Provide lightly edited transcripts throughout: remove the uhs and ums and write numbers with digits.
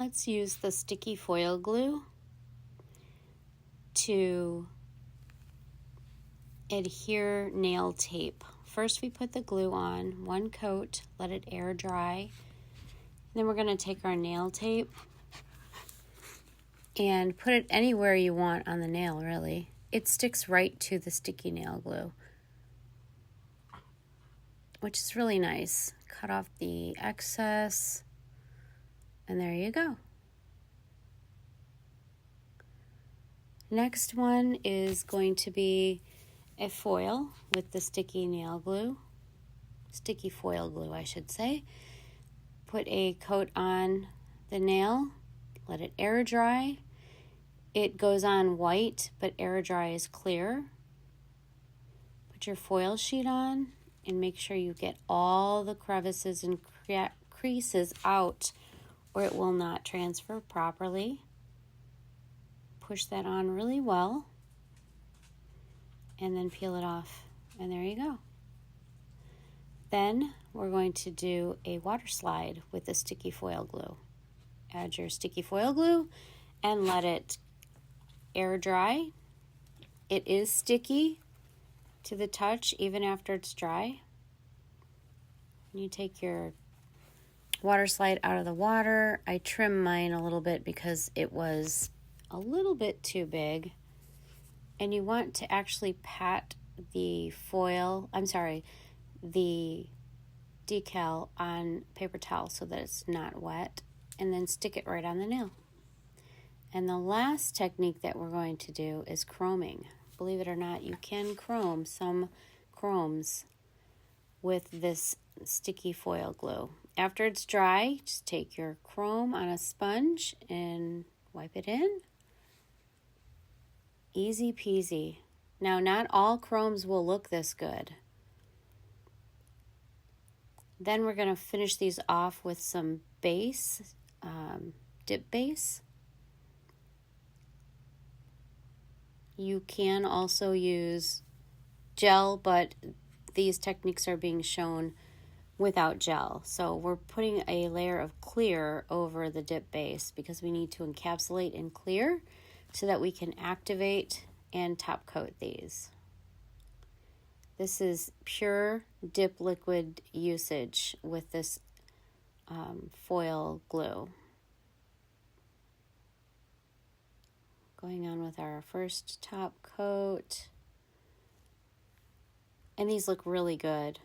let's use the sticky foil glue to adhere nail tape. First we put the glue on, one coat, let it air dry. Then we're going to take our nail tape and put it anywhere you want on the nail, really. It sticks right to the sticky nail glue, which is really nice. Cut off the excess, and there you go. Next one is going to be a foil with the sticky nail glue, sticky foil glue, I should say. Put a coat on the nail, let it air dry. It goes on white, but air dry is clear. Put your foil sheet on and make sure you get all the crevices and creases out, or it will not transfer properly. Push that on really well and then peel it off, and there you go. Then we're going to do a water slide with the sticky foil glue. Add your sticky foil glue and let it air dry. It is sticky to the touch even after it's dry. You take your water slide out of the water. I trimmed mine a little bit because it was a little bit too big. And you want to actually pat the the decal on paper towel so that it's not wet, and then stick it right on the nail. And the last technique that we're going to do is chroming. Believe it or not, you can chrome some chromes with this sticky foil glue. After it's dry, just take your chrome on a sponge and wipe it in. Easy peasy. Now, not all chromes will look this good. Then we're going to finish these off with some base, dip base. You can also use gel, but these techniques are being shown without gel. So we're putting a layer of clear over the dip base because we need to encapsulate in clear so that we can activate and top coat these. This is pure dip liquid usage with this foil glue. Going on with our first top coat. And these look really good.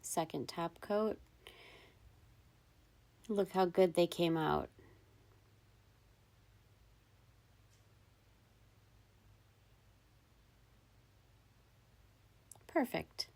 Second top coat. Look how good they came out. Perfect.